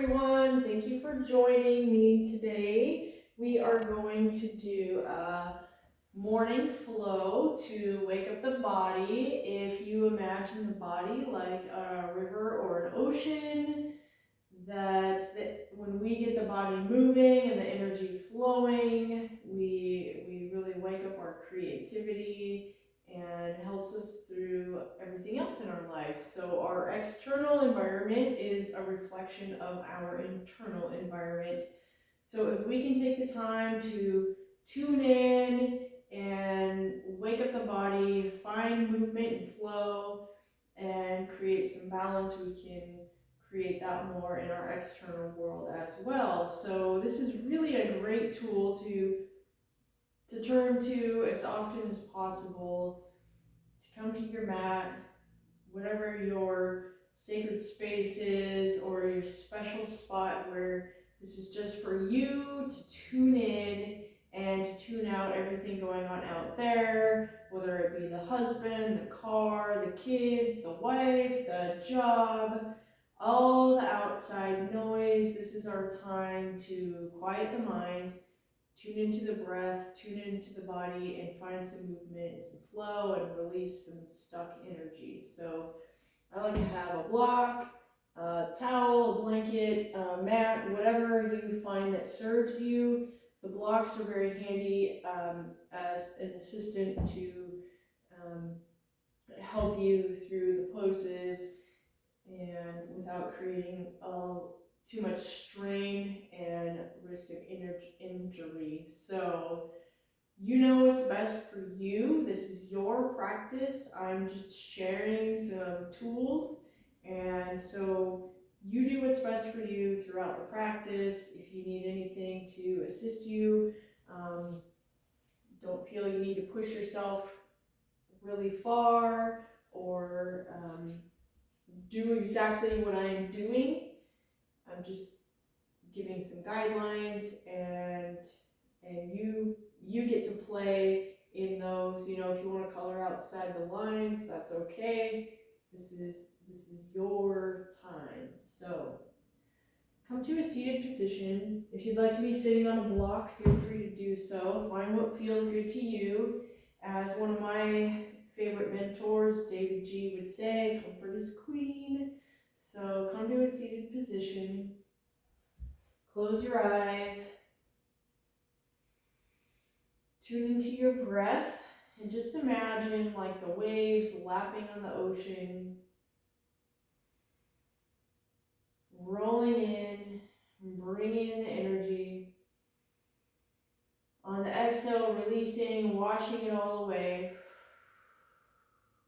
everyone. Thank you for joining me today. We are going to do a morning flow to wake up the body. If you imagine the body like a river or an ocean, that when we get the body moving and the energy flowing, we really wake up our creativity and helps us through everything else in our lives. So our external environment is a reflection of our internal environment. So if we can take the time to tune in and wake up the body, find movement and flow, and create some balance, we can create that more in our external world as well. So this is really a great tool to turn to as often as possible, to come to your mat, whatever your sacred space is or your special spot where this is just for you to tune in and to tune out everything going on out there, whether it be the husband, the car, the kids, the wife, the job, all the outside noise. This is our time to quiet the mind, tune into the breath, tune into the body, and find some movement and some flow and release some stuck energy. So I like to have a block, a towel, a blanket, a mat, whatever you find that serves you. The blocks are very handy as an assistant to help you through the poses and without creating too much strain and risk of injury. So you know what's best for you. This is your practice. I'm just sharing some tools. And so you do what's best for you throughout the practice. If you need anything to assist you, don't feel you need to push yourself really far or do exactly what I'm doing. I'm just giving some guidelines, and you get to play in those. You know, if you want to color outside the lines, that's okay. This is your time. So come to a seated position. If you'd like to be sitting on a block, feel free to do so. Find what feels good to you. As one of my favorite mentors, David G, would say, comfort is queen. So come to a seated position. Close your eyes. Tune into your breath and just imagine like the waves lapping on the ocean, rolling in, bringing in the energy. On the exhale, releasing, washing it all away.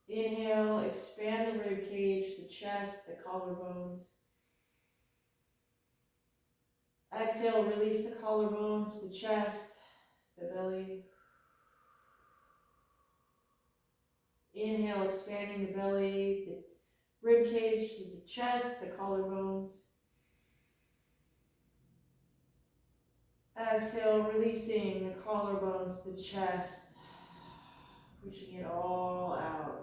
Inhale, expand the rib cage, the chest, the collarbones. Exhale, release the collarbones, the chest, the belly. Inhale, expanding the belly, the rib cage, the chest, the collarbones. Exhale, releasing the collarbones, the chest, pushing it all out.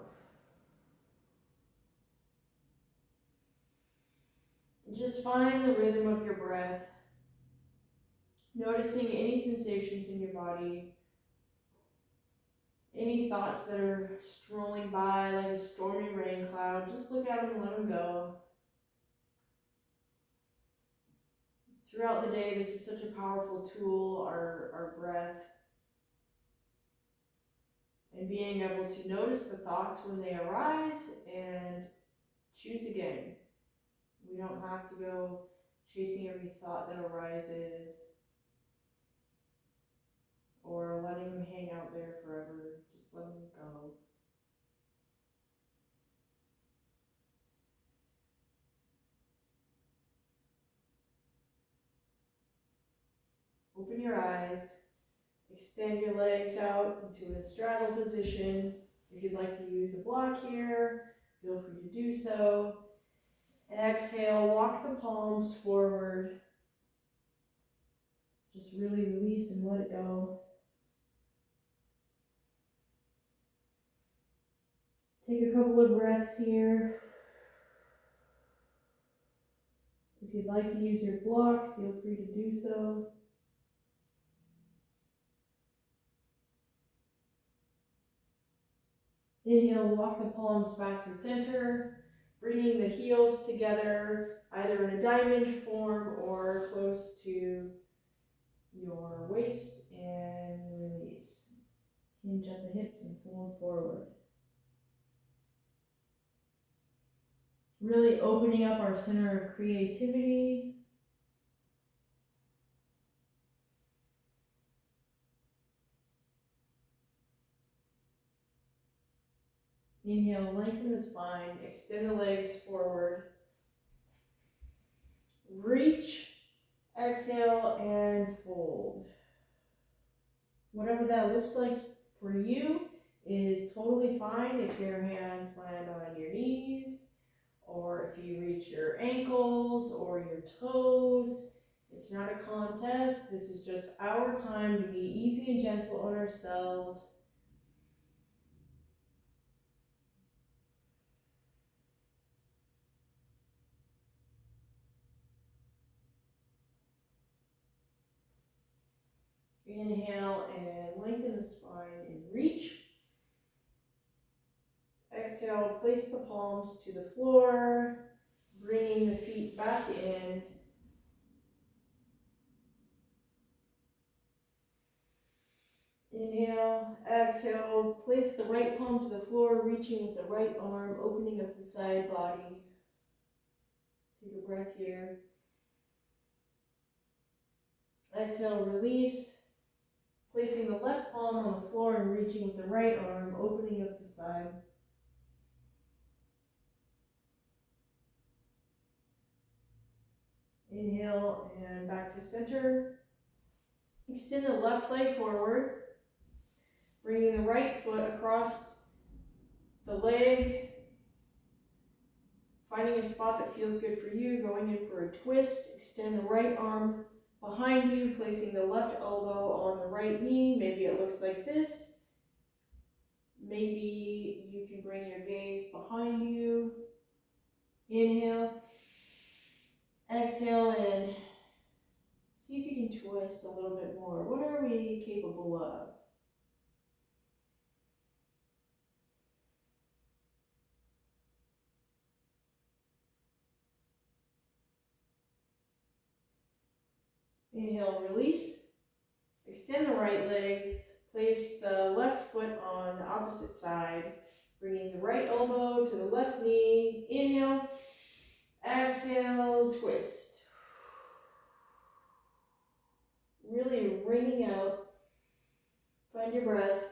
And just find the rhythm of your breath, noticing any sensations in your body, any thoughts that are strolling by like a stormy rain cloud. Just look at them and let them go. Throughout the day, this is such a powerful tool, our breath. And being able to notice the thoughts when they arise and choose again. We don't have to go chasing every thought that arises or letting them hang out there forever. Just let them go. Open your eyes. Extend your legs out into a straddle position. If you'd like to use a block here, feel free to do so. Exhale, walk the palms forward. Just really release and let it go. Take a couple of breaths here. If you you'd like to use your block, feel free to do so. Inhale, walk the palms back to the center, bringing the heels together, either in a diamond form or close to your waist, and release. Hinge at the hips and fold forward. Really opening up our center of creativity. Inhale, lengthen the spine, extend the legs forward. Reach, exhale, and fold. Whatever that looks like for you is totally fine. If your hands land on your knees, or if you reach your ankles or your toes, it's not a contest. This is just our time to be easy and gentle on ourselves. Inhale and lengthen the spine and reach. Exhale, place the palms to the floor, bringing the feet back in. Inhale, exhale, place the right palm to the floor, reaching with the right arm, opening up the side body. Take a breath here. Exhale, release. Placing the left palm on the floor and reaching with the right arm, opening up the side. Inhale and back to center. Extend the left leg forward, bringing the right foot across the leg, finding a spot that feels good for you, going in for a twist. Extend the right arm behind you, placing the left elbow on the right knee. Maybe it looks like this. Maybe you can bring your gaze behind you. Inhale. Exhale and see if you can twist a little bit more. What are we capable of? Inhale, release. Extend the right leg. Place the left foot on the opposite side. Bringing the right elbow to the left knee. Inhale. Exhale, twist. Really wringing out. Find your breath.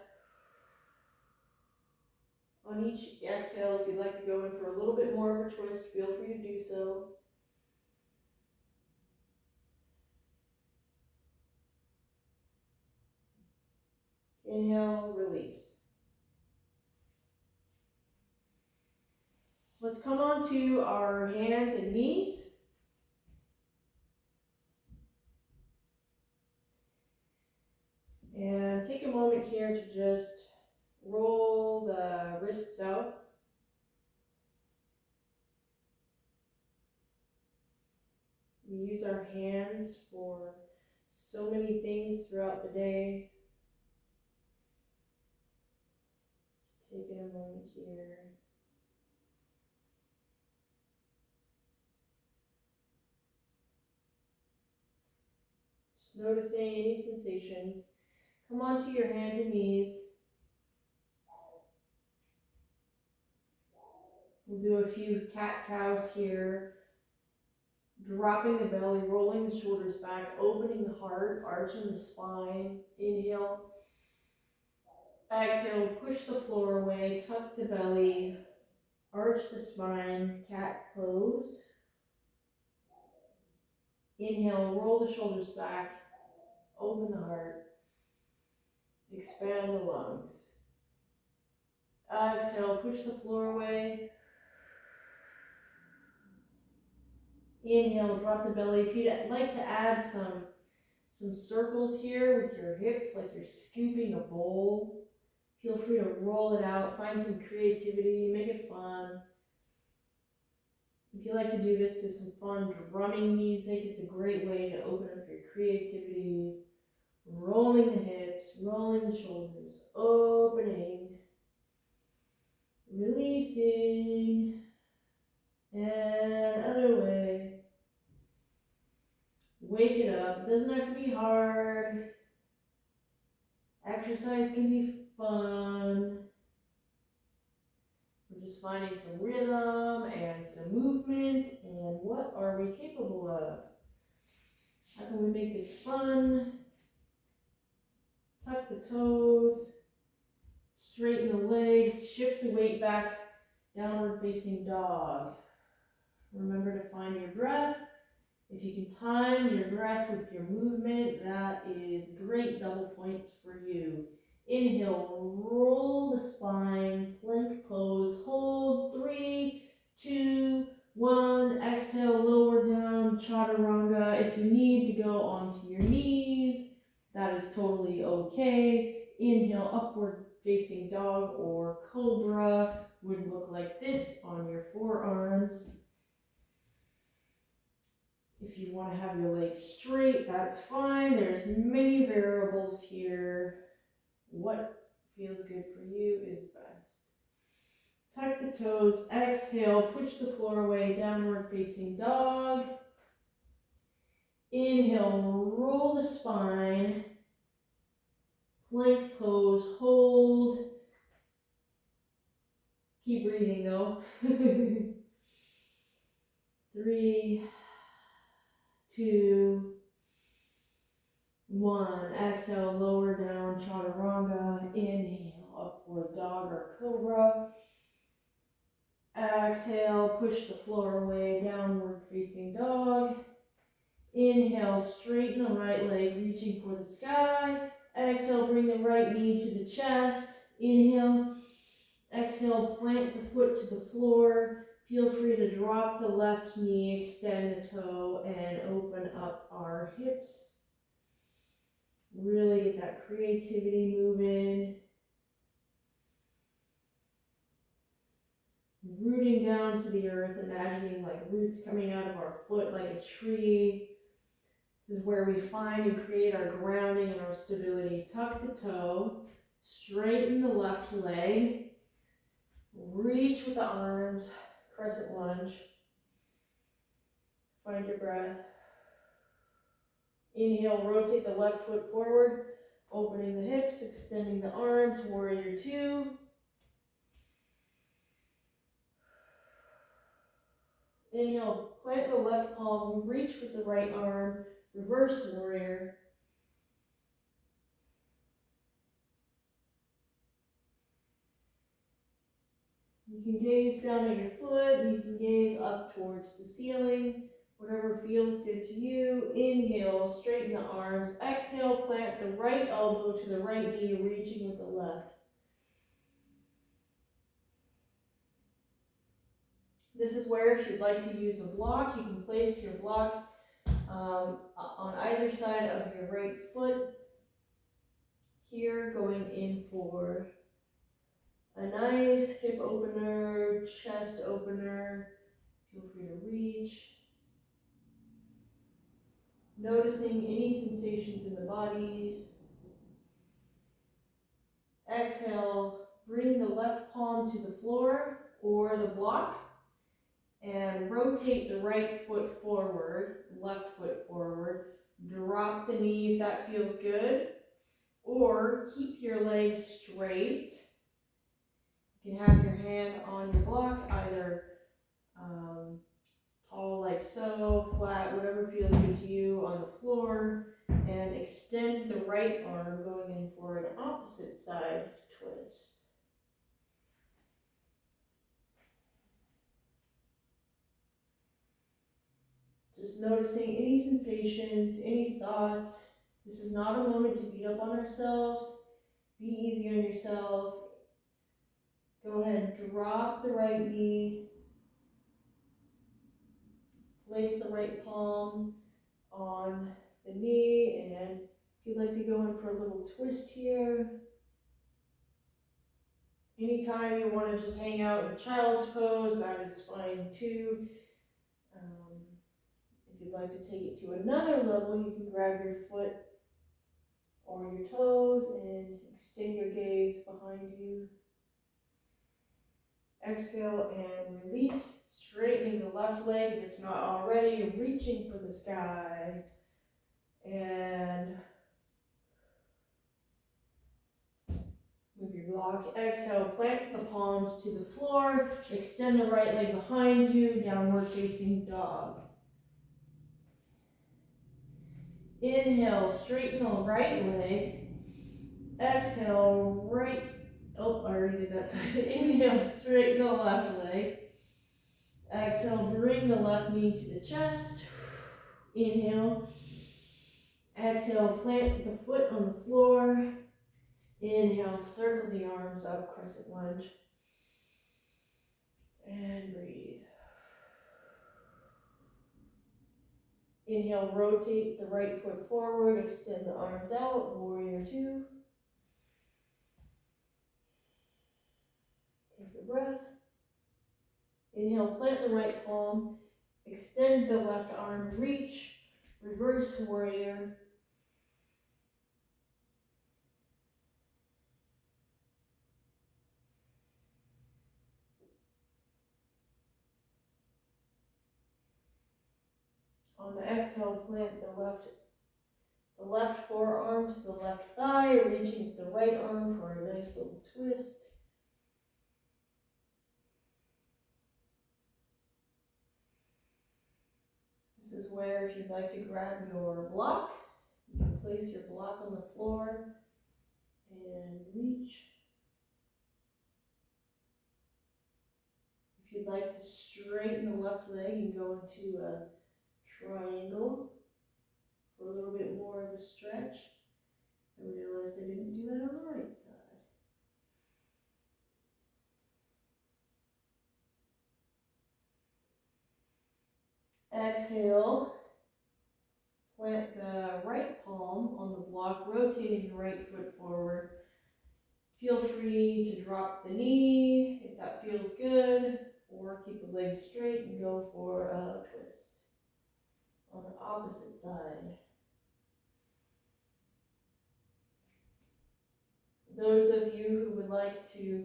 On each exhale, if you'd like to go in for a little bit more of a twist, feel free to do so. Inhale, release. Let's come on to our hands and knees. And take a moment here to just roll the wrists out. We use our hands for so many things throughout the day. Just taking a moment here. Just noticing any sensations. Come onto your hands and knees. We'll do a few cat-cows here. Dropping the belly, rolling the shoulders back, opening the heart, arching the spine. Inhale. Exhale, push the floor away, tuck the belly, arch the spine, cat pose. Inhale, roll the shoulders back, open the heart, expand the lungs. Exhale, push the floor away. Inhale, drop the belly. If you'd like to add some circles here with your hips, like you're scooping a bowl, feel free to roll it out, find some creativity, make it fun. If you like to do this to some fun drumming music, it's a great way to open up your creativity. Rolling the hips, rolling the shoulders, opening, releasing, and other way. Wake it up. It doesn't have to be hard. Exercise can be fun. We're just finding some rhythm and some movement, and what are we capable of? How can we make this fun? Tuck the toes, straighten the legs, shift the weight back, downward facing dog. Remember to find your breath. If you can time your breath with your movement, that is great double points for you. Inhale, roll the spine, plank pose, hold, 3, 2, 1. Exhale, lower down, chaturanga. If you need to go onto your knees, that is totally okay. Inhale, upward facing dog or cobra would look like this on your forearms. If you want to have your legs straight, that's fine. There's many variables here. What feels good for you is best. Tuck the toes, exhale, push the floor away, downward facing dog. Inhale, roll the spine, plank pose, hold. Keep breathing though. 3, 2, 1. Exhale, lower down, chaturanga. Inhale, upward dog or cobra. Exhale, push the floor away, downward facing dog. Inhale, straighten the right leg, reaching for the sky. Exhale, bring the right knee to the chest. Inhale. Exhale, plant the foot to the floor. Feel free to drop the left knee, extend the toe, and open up our hips. Really get that creativity moving. Rooting down to the earth, imagining like roots coming out of our foot like a tree. This is where we find and create our grounding and our stability. Tuck the toe, straighten the left leg, reach with the arms, crescent lunge. Find your breath. Inhale, rotate the left foot forward, opening the hips, extending the arms, warrior 2. Inhale, plant the left palm, reach with the right arm, reverse warrior. You can gaze down at your foot, you can gaze up towards the ceiling, whatever feels good to you. Inhale, straighten the arms. Exhale, plant the right elbow to the right knee, reaching with the left. This is where, if you'd like to use a block, you can place your block on either side of your right foot. Here, going in for a nice hip opener, chest opener. Feel free to reach. Noticing any sensations in the body. Exhale, bring the left palm to the floor or the block and rotate the right foot forward, left foot forward. Drop the knee if that feels good, or keep your legs straight. You can have your hand on your block, either tall like so, flat, whatever feels good to you on the floor, and extend the right arm going in for an opposite side twist. Just noticing any sensations, any thoughts. This is not a moment to beat up on ourselves. Be easy on yourself. Go ahead and drop the right knee. Place the right palm on the knee, and if you'd like to go in for a little twist here. Anytime you want to just hang out in child's pose, that is fine too. If you'd like to take it to another level, you can grab your foot or your toes and extend your gaze behind you. Exhale and release, straightening the left leg if it's not already, reaching for the sky. And move your block. Exhale, plant the palms to the floor, extend the right leg behind you, downward facing dog. Inhale, straighten the right leg. Exhale, right. Oh, I already did that side. Inhale, straighten the left leg. Exhale, bring the left knee to the chest. Inhale. Exhale, plant the foot on the floor. Inhale, circle the arms up, crescent lunge. And breathe. Inhale, rotate the right foot forward, extend the arms out, warrior two. Take a breath. Inhale, plant the right palm, extend the left arm, reach, reverse warrior. On the exhale, plant the left forearm to the left thigh, reaching with the right arm for a nice little twist. This is where, if you'd like to grab your block, you can place your block on the floor and reach. If you'd like to straighten the left leg and go into a triangle for a little bit more of a stretch. I realized I didn't do that on the right side. Exhale, plant the right palm on the block, rotating the right foot forward. Feel free to drop the knee if that feels good, or keep the leg straight and go for a twist. On the opposite side. Those of you who would like to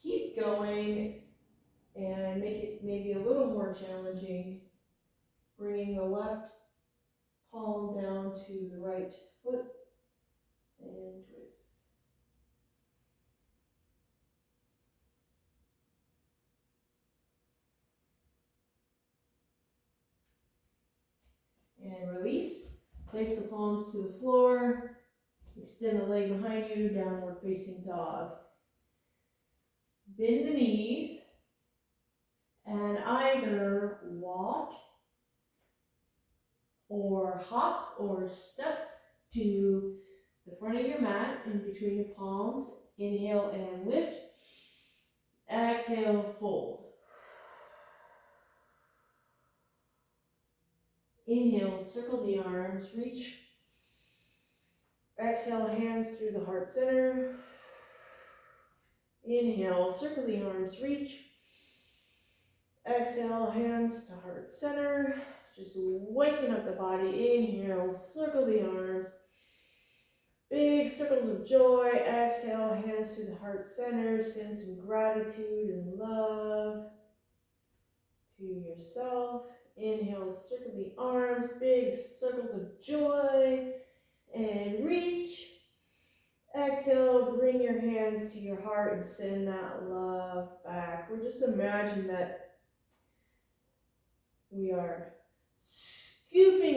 keep going and make it maybe a little more challenging, bringing the left palm down to the right foot and twist. And release. Place the palms to the floor. Extend the leg behind you, downward facing dog. Bend the knees and either walk or hop or step to the front of your mat in between your palms. Inhale and lift. Exhale, fold. Inhale, circle the arms, reach. Exhale, hands through the heart center. Inhale, circle the arms, reach. Exhale, hands to heart center. Just waking up the body. Inhale, circle the arms. Big circles of joy. Exhale, hands to the heart center. Send some gratitude and love to yourself. Inhale, circle the arms. Big circles of joy. And reach. Exhale, bring your hands to your heart and send that love back. We're just imagine that we are scooping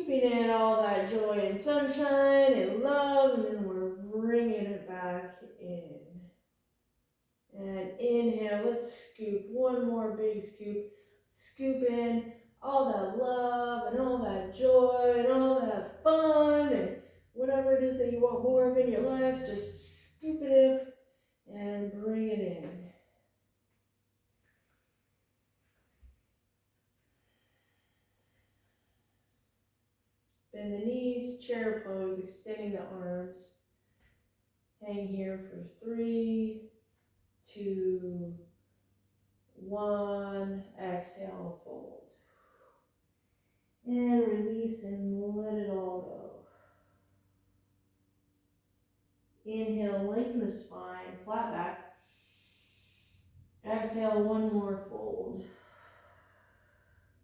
in all that joy and sunshine and love, and then we're bringing it back in. And inhale, let's scoop, one more big scoop. Scoop in all that love and all that joy and all that fun and whatever it is that you want more of in your life, just scoop it in and bring it in. Bend the knees, chair pose, extending the arms. Hang here for 3, 2, 1. Exhale, fold. And release and let it all go. Inhale, lengthen the spine, flat back. Exhale, 1 more fold.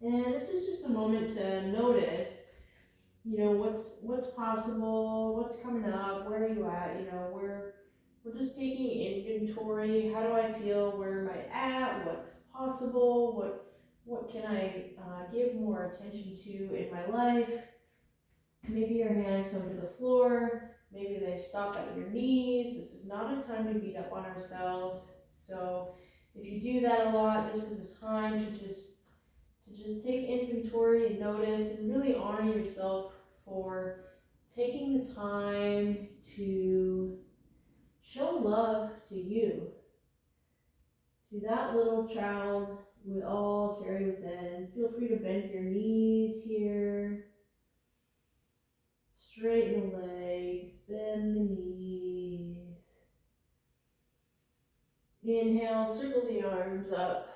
And this is just a moment to notice, what's possible, what's coming up, where are you at, we're just taking inventory. How do I feel? Where am I at? What's possible? What can I give more attention to in my life? Maybe your hands come to the floor. Maybe they stop at your knees. This is not a time to beat up on ourselves. So if you do that a lot, this is a time to just take inventory and notice and really honor yourself for taking the time to show love to you. See, that little child we all carry within. Feel free to bend your knees here. Straighten the legs, bend the knees. Inhale, circle the arms up.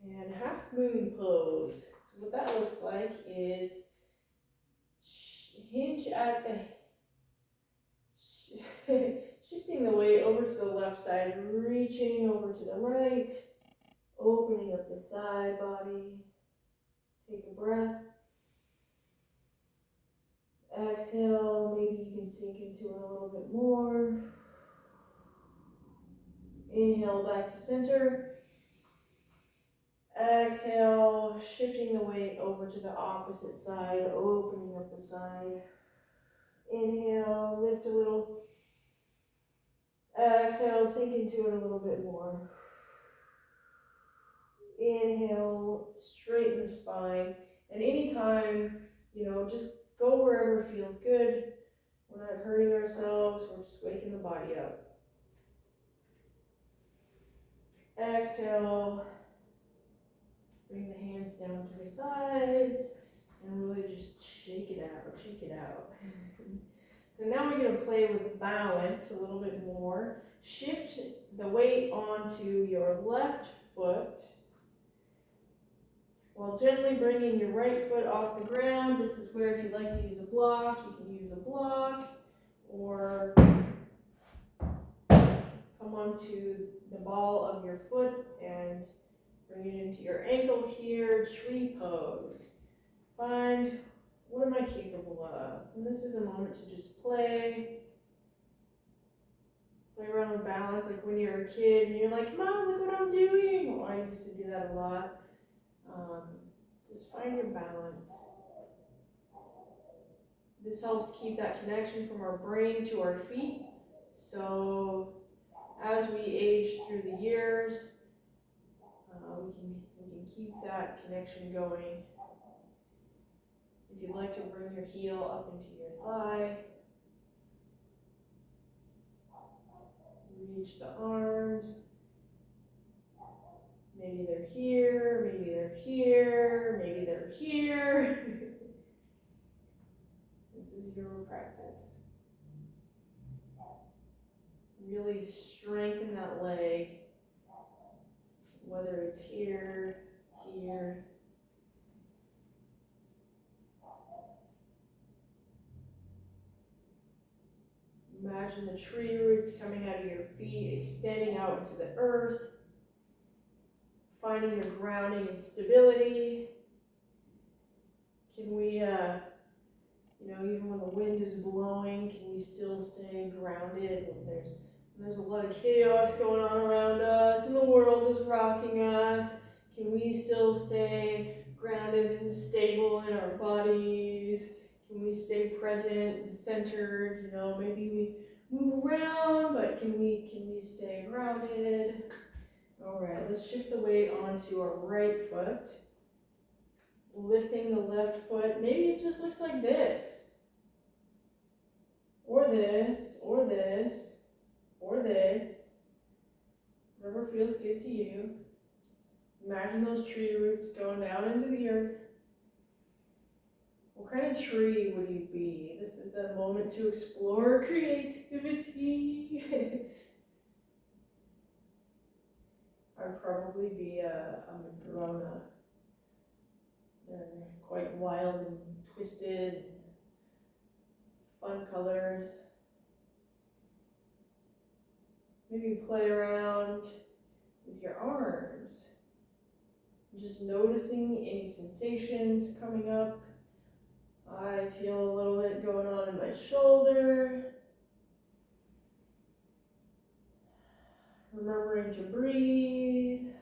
And half moon pose. So what that looks like is hinge at the shifting the weight over to the left side, reaching over to the right, opening up the side body. Take a breath. Exhale, maybe you can sink into it a little bit more. Inhale, back to center. Exhale, shifting the weight over to the opposite side, opening up the side. Inhale, lift a little. Exhale, sink into it a little bit more. Inhale, straighten the spine. And anytime, just go wherever feels good. We're not hurting ourselves, we're just waking the body up. Exhale, bring the hands down to the sides, and really just shake it out, shake it out. So now we're going to play with balance a little bit more. Shift the weight onto your left foot while gently bringing your right foot off the ground. This is where if you'd like to use a block, you can use a block, or come onto the ball of your foot and bring it into your ankle here, tree pose. Find what am I capable of? And this is a moment to just play around with balance, like when you're a kid and you're like, Mom, look what I'm doing. Well, I used to do that a lot. Just find your balance. This helps keep that connection from our brain to our feet. So as we age through the years, we can keep that connection going. If you'd like to bring your heel up into your thigh, reach the arms. Maybe they're here, maybe they're here, maybe they're here. This is your practice. Really strengthen that leg, whether it's here, here. Imagine the tree roots coming out of your feet, extending out into the earth, finding your grounding and stability. Can we, even when the wind is blowing, can we still stay grounded when there's a lot of chaos going on around us and the world is rocking us? Can we still stay grounded and stable in our bodies? Can we stay present and centered? Maybe we move around, but can we stay grounded? All right, let's shift the weight onto our right foot. Lifting the left foot. Maybe it just looks like this. Or this, or this, or this. Whatever feels good to you. Imagine those tree roots going down into the earth. What kind of tree would you be? This is a moment to explore creativity. I'd probably be a Madrona. They're quite wild and twisted, fun colors. Maybe play around with your arms. Just noticing any sensations coming up. I feel a little bit going on in my shoulder. Remembering to breathe.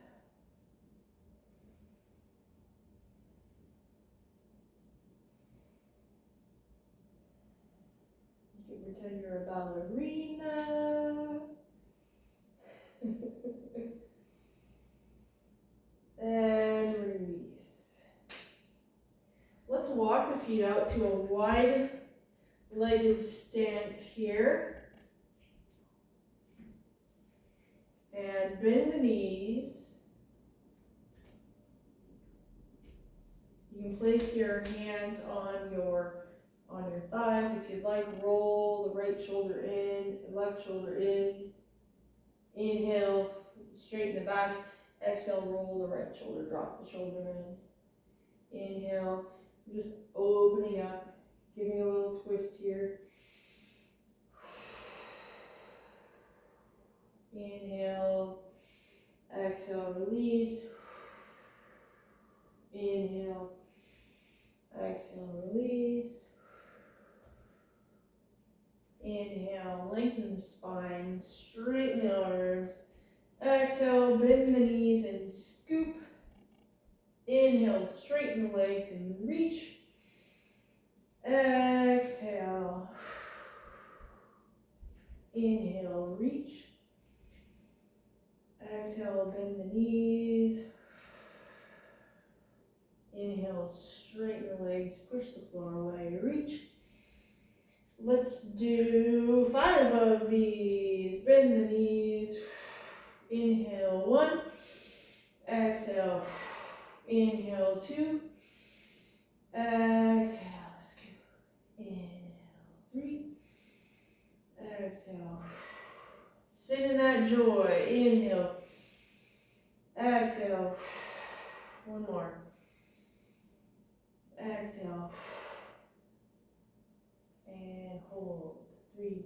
You can pretend you're a ballerina. And release. Let's walk the feet out to a wide-legged stance here. And bend the knees. You can place your hands on your thighs. If you'd like, roll the right shoulder in, left shoulder in. Inhale, straighten the back. Exhale, roll the right shoulder, drop the shoulder in. Inhale, just opening up, giving a little twist here. Inhale, exhale, release. Inhale, exhale, release. Inhale, lengthen the spine, straighten the arms. Exhale, bend the knees and scoop. Inhale, straighten the legs and reach. Exhale. Inhale, reach. Exhale, bend the knees. Inhale, straighten the legs, push the floor away, reach. Let's do 5 of these. Bend the knees. Inhale, 1. Exhale. Inhale, 2. Exhale, scoop. Inhale, 3. Exhale. Sit in that joy. Inhale. Exhale. 1 more. Exhale. And hold. 3,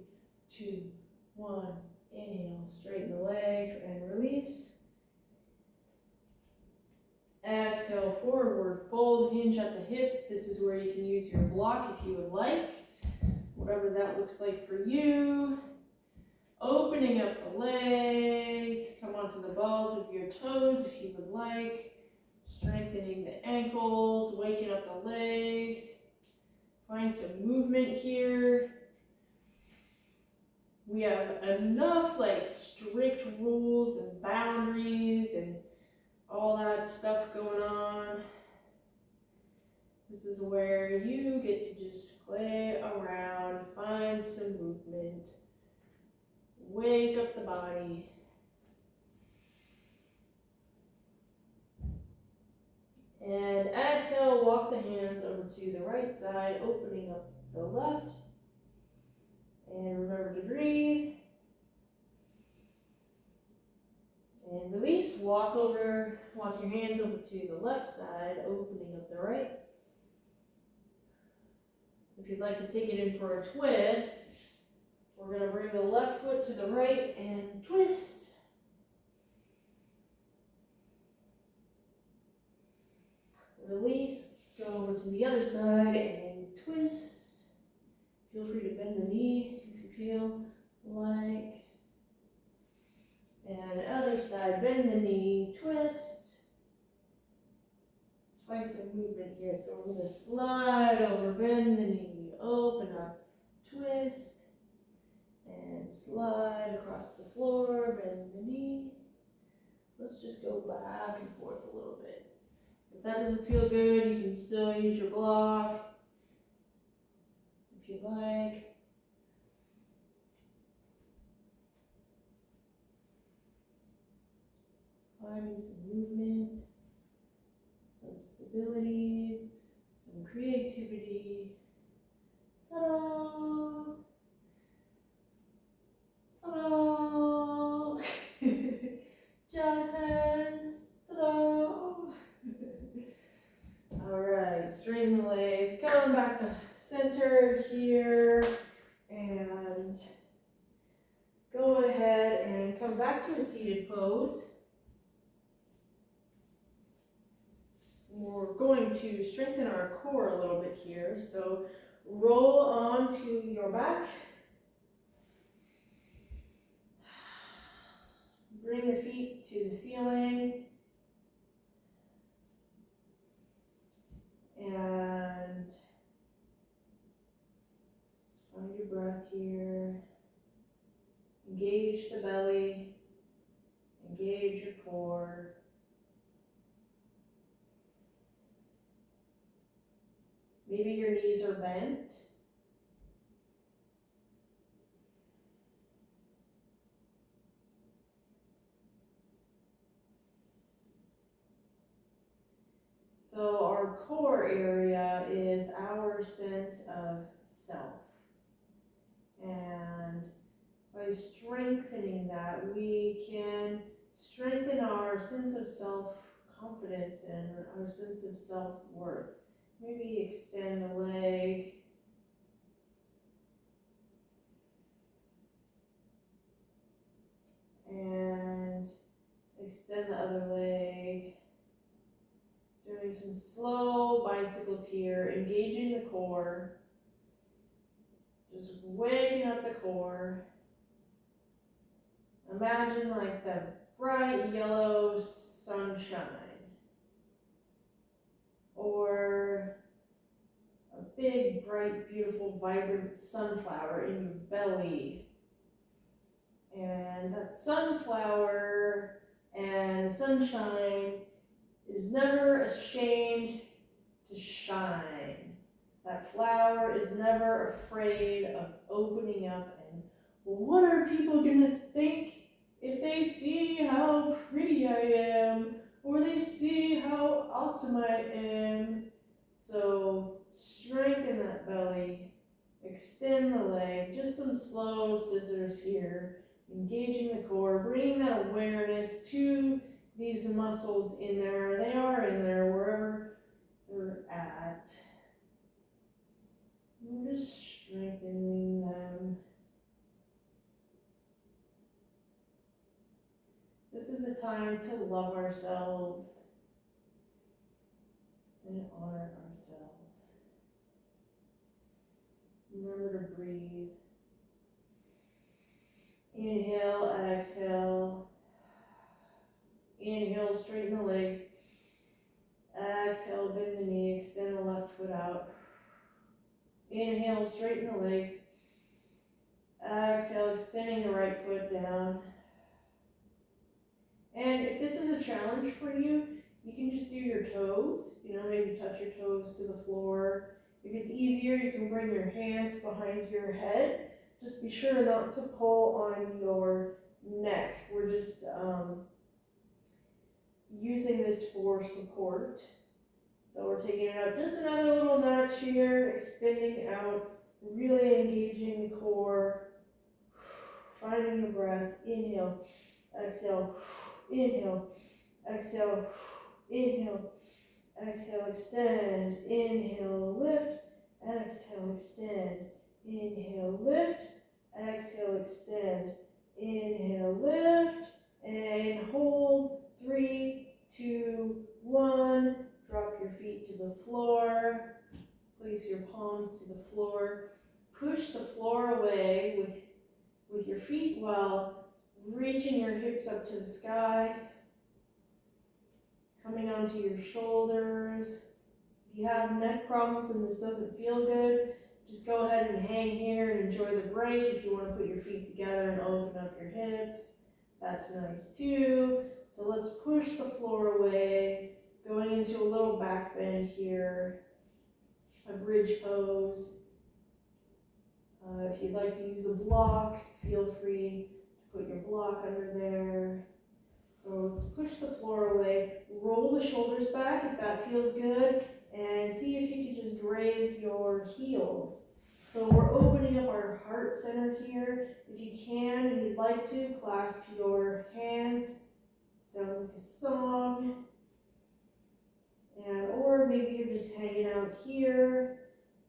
2, 1. Inhale, straighten the legs and release. Exhale, forward fold, hinge at the hips. This is where you can use your block if you would like. Whatever that looks like for you. Opening up the legs. Come onto the balls of your toes if you would like. Strengthening the ankles, waking up the legs. Find some movement here. We have enough like strict rules and boundaries and all that stuff going on. This is where you get to just play around, find some movement, wake up the body. And exhale, walk the hands over to the right side, opening up the left. And remember to breathe. And release, walk your hands over to the left side, opening up the right. If you'd like to take it in for a twist, we're going to bring the left foot to the right and twist. Release, go over to the other side and twist. Feel free to bend the knee if you feel like. And other side, bend the knee, twist. Let's find some movement here. So we're going to slide over, bend the knee, open up, twist, and slide across the floor, bend the knee. Let's just go back and forth a little bit. If that doesn't feel good, you can still use your block if you like. Finding some movement, some stability, some creativity. Ta-da! Ta-da! Jazz hands. back to a seated pose. We're going to strengthen our core a little bit here. So roll onto your back. Bring the feet to the ceiling. And find your breath here. Engage the belly. Engage your core. Maybe your knees are bent. So our core area is our sense of self. And by strengthening that, we can strengthen our sense of self-confidence and our sense of self-worth. Maybe extend the leg. And extend the other leg. Doing some slow bicycles here, engaging the core. Just waking up the core. Imagine like the bright yellow sunshine. Or a big, bright, beautiful, vibrant sunflower in your belly. And that sunflower and sunshine is never ashamed to shine. That flower is never afraid of opening up and, well, what are people gonna think if they see how pretty I am, or they see how awesome I am? So strengthen that belly, extend the leg, just some slow scissors here, engaging the core, bringing that awareness to these muscles in there. They are in there wherever they're at. We're just strengthening them. This is a time to love ourselves and honor ourselves. Remember to breathe. Inhale, exhale. Inhale, straighten the legs. Exhale, bend the knee, extend the left foot out. Inhale, straighten the legs. Exhale, extending the right foot down. And if this is a challenge for you, you can just do your toes. Maybe touch your toes to the floor. If it's easier, you can bring your hands behind your head. Just be sure not to pull on your neck. We're just using this for support. So we're taking it up just another little notch here, extending out, really engaging the core, finding the breath. Inhale, exhale, inhale, exhale, inhale, exhale, extend, inhale, lift, exhale, extend, inhale, lift, exhale, extend, inhale, lift, and hold. 3, 2, 1. Drop your feet to the floor. Place your palms to the floor. Push the floor away with your feet while reaching your hips up to the sky. Coming onto your shoulders. If you have neck problems and this doesn't feel good, just go ahead and hang here and enjoy the break. If you want to put your feet together and open up your hips, that's nice too. So let's push the floor away, going into a little back bend here, a bridge pose. If you'd like to use a block, feel free to put your block under there. So let's push the floor away, roll the shoulders back if that feels good, and see if you can just graze your heels. So we're opening up our heart center here. If you can, and you'd like to, clasp your hands. Sounds like a song. Or maybe you're just hanging out here,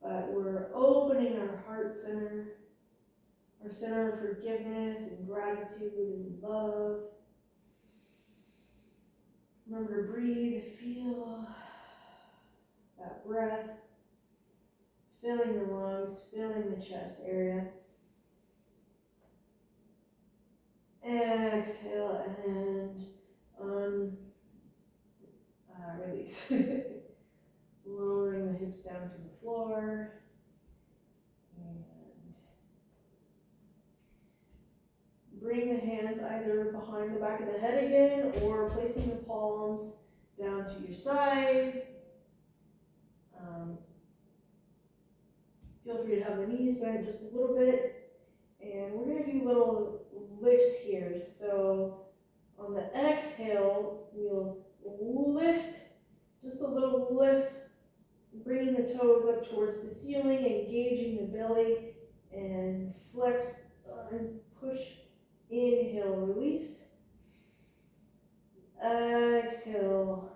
but we're opening our heart center, our center of forgiveness and gratitude and love. Remember to breathe, feel that breath, filling the lungs, filling the chest area. Exhale and release. Lowering the hips down to the floor. And bring the hands either behind the back of the head again or placing the palms down to your side. Feel free to have the knees bent just a little bit. And we're going to do little lifts here. So on the exhale, we'll lift, just a little lift, bringing the toes up towards the ceiling, engaging the belly, and flex and push. Inhale, release. Exhale,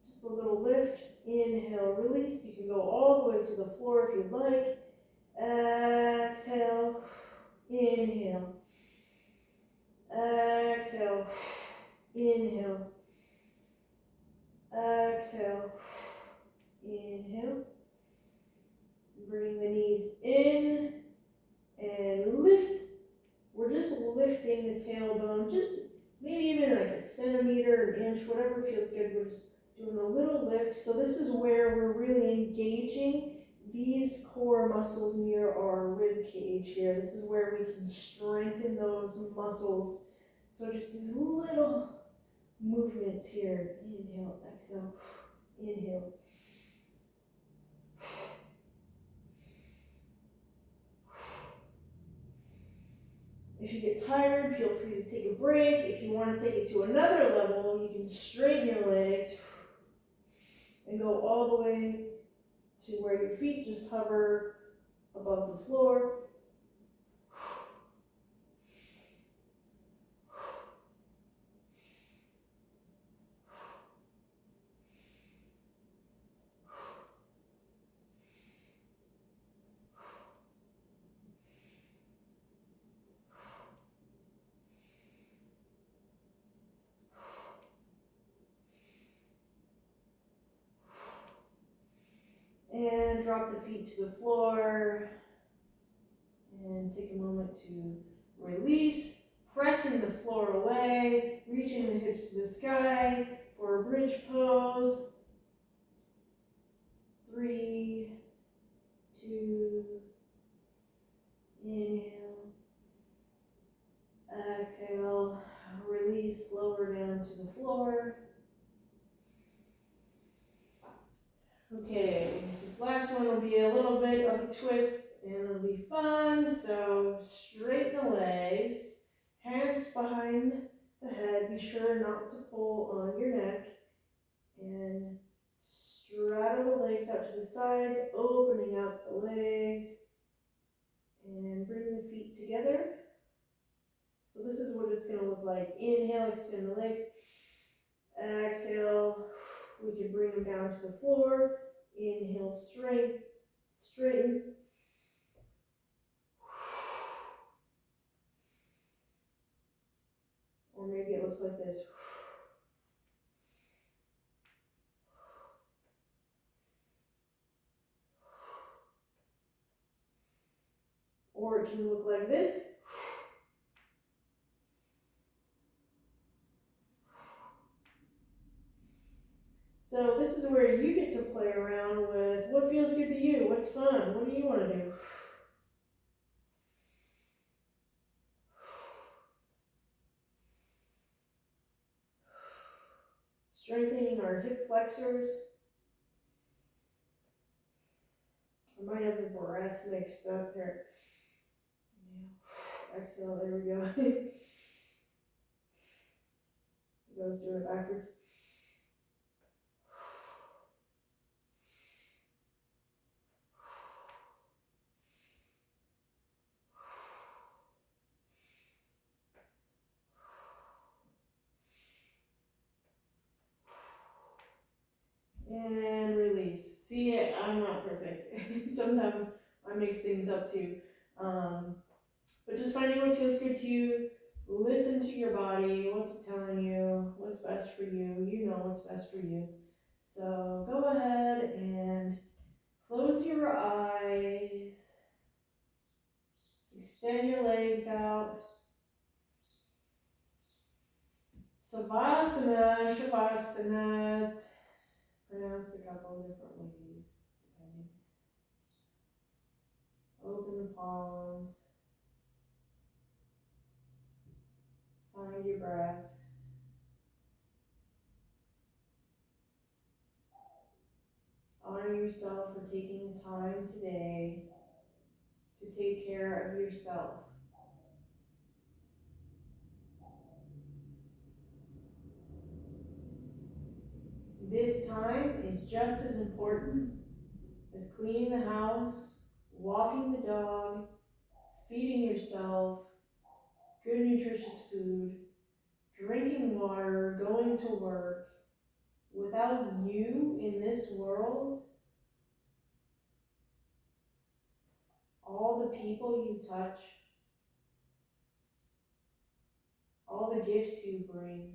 just a little lift. Inhale, release. You can go all the way to the floor if you'd like. Exhale, inhale. Exhale, inhale. Exhale, inhale. Bring the knees in and lift. We're just lifting the tailbone, just maybe even like a centimeter, an inch, whatever feels good. We're just doing a little lift. So this is where we're really engaging these core muscles near our rib cage here. This is where we can strengthen those muscles. So just these little movements here. Inhale, exhale, inhale. If you get tired, feel free to take a break. If you want to take it to another level, you can straighten your legs and go all the way to where your feet just hover above the floor. And drop the feet to the floor. And take a moment to release, pressing the floor away, reaching the hips to the sky for a bridge pose. 3, 2, inhale, exhale, release, lower down to the floor. Okay, this last one will be a little bit of a twist and it'll be fun. So straighten the legs, hands behind the head. Be sure not to pull on your neck. And straddle the legs out to the sides, opening up the legs. And bring the feet together. So this is what it's going to look like. Inhale, extend the legs. Exhale, we can bring them down to the floor. Inhale, straighten. Or maybe it looks like this. Or it can look like this. So this is where you get to play around with what feels good to you, what's fun, what do you want to do? Strengthening our hip flexors. I might have the breath mixed up there. Exhale, there we go. Let's do it backwards. And release. See, I'm not perfect. Sometimes I mix things up too. But just finding what feels good to you. Listen to your body. What's it telling you? What's best for you? You know what's best for you. So go ahead and close your eyes. Extend your legs out. Savasana, Shavasana. It's pronounced a couple of different ways, depending. Open the palms. Find your breath. Honor yourself for taking the time today to take care of yourself. This time is just as important as cleaning the house, walking the dog, feeding yourself, good nutritious food, drinking water, going to work. Without you in this world, all the people you touch, all the gifts you bring,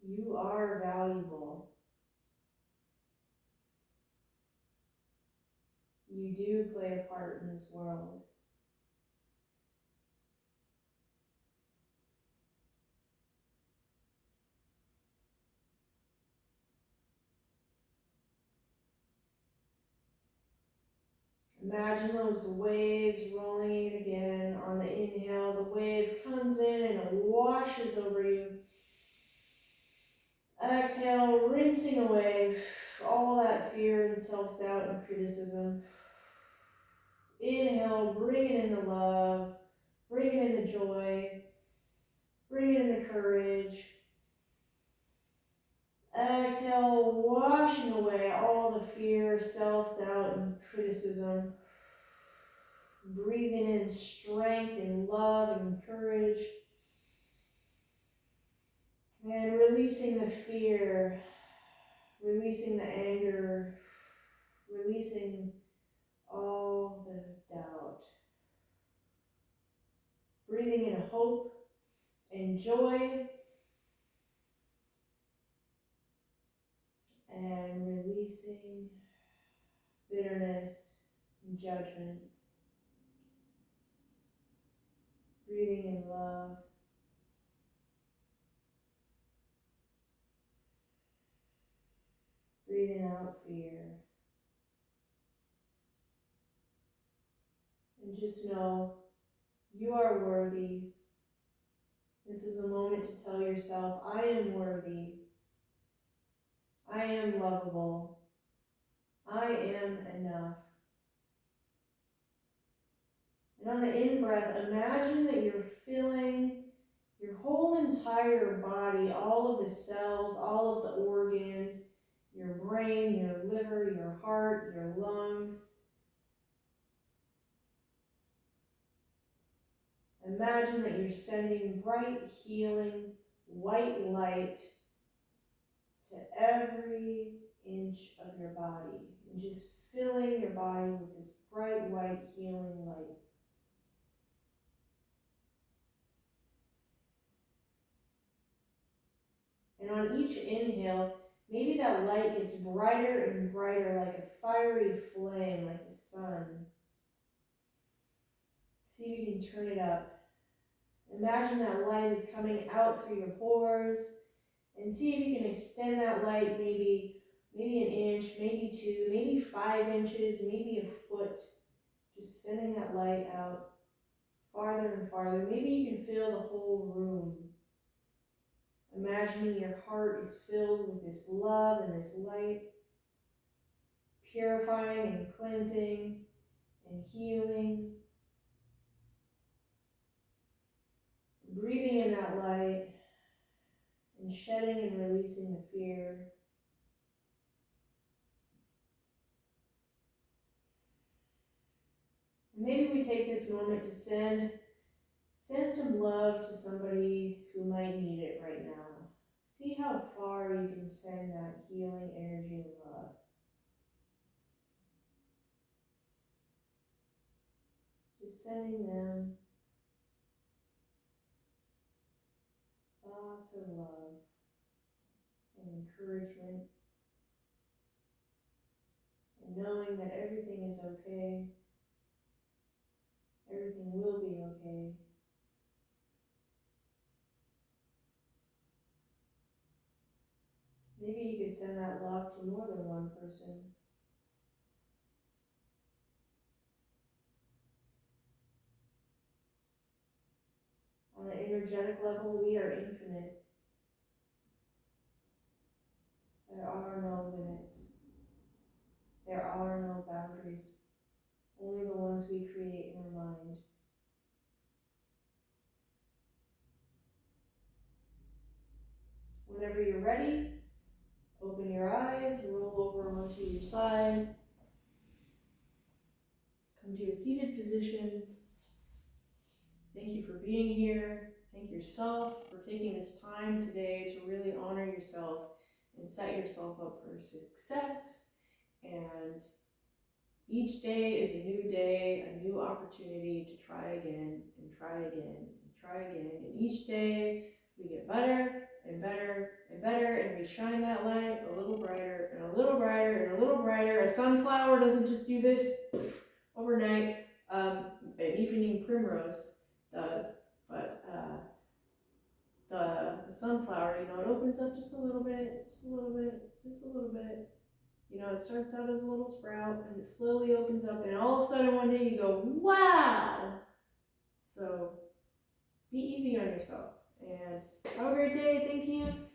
you are valuable. You do play a part in this world. Imagine those waves rolling in again on the inhale. The wave comes in and it washes over you. Exhale, rinsing away all that fear and self-doubt and criticism. Inhale, bringing in the love, bringing in the joy, bringing in the courage. Exhale, washing away all the fear, self-doubt, and criticism. Breathing in strength and love and courage. And releasing the fear, releasing the anger, releasing all the doubt. Breathing in hope and joy. And releasing bitterness and judgment. Breathing in love. Breathing out fear. And just know you are worthy. This is a moment to tell yourself, I am worthy. I am lovable. I am enough. And on the in-breath, imagine that you're filling your whole entire body, all of the cells, all of the organs, your brain, your liver, your heart, your lungs. Imagine that you're sending bright, healing, white light to every inch of your body. And just filling your body with this bright, white, healing light. And on each inhale, maybe that light gets brighter and brighter like a fiery flame, like the sun. See if you can turn it up. Imagine that light is coming out through your pores, and see if you can extend that light maybe an inch, maybe 2, maybe 5 inches, maybe a foot. Just sending that light out farther and farther. Maybe you can fill the whole room. Imagining your heart is filled with this love and this light, purifying and cleansing and healing. Breathing in that light and shedding and releasing the fear. And maybe we take this moment to send some love to somebody who might need it right now. See how far you can send that healing energy and love. sending them lots of love and encouragement, and knowing that everything is okay, everything will be okay. Maybe you could send that love to more than one person. On an energetic level, we are infinite. There are no limits. There are no boundaries. Only the ones we create in our mind. Whenever you're ready, open your eyes, roll over onto your side, come to a seated position. Thank you for being here. Thank yourself for taking this time today to really honor yourself and set yourself up for success. And each day is a new day, a new opportunity to try again and try again and try again. And each day we get better and better and better, and we shine that light a little brighter and a little brighter and a little brighter. A sunflower doesn't just do this overnight. An evening primrose does, but the sunflower, you know, it opens up just a little bit, just a little bit, just a little bit. You know, it starts out as a little sprout and it slowly opens up, and all of a sudden one day you go, wow! So be easy on yourself and have a great day. Thank you.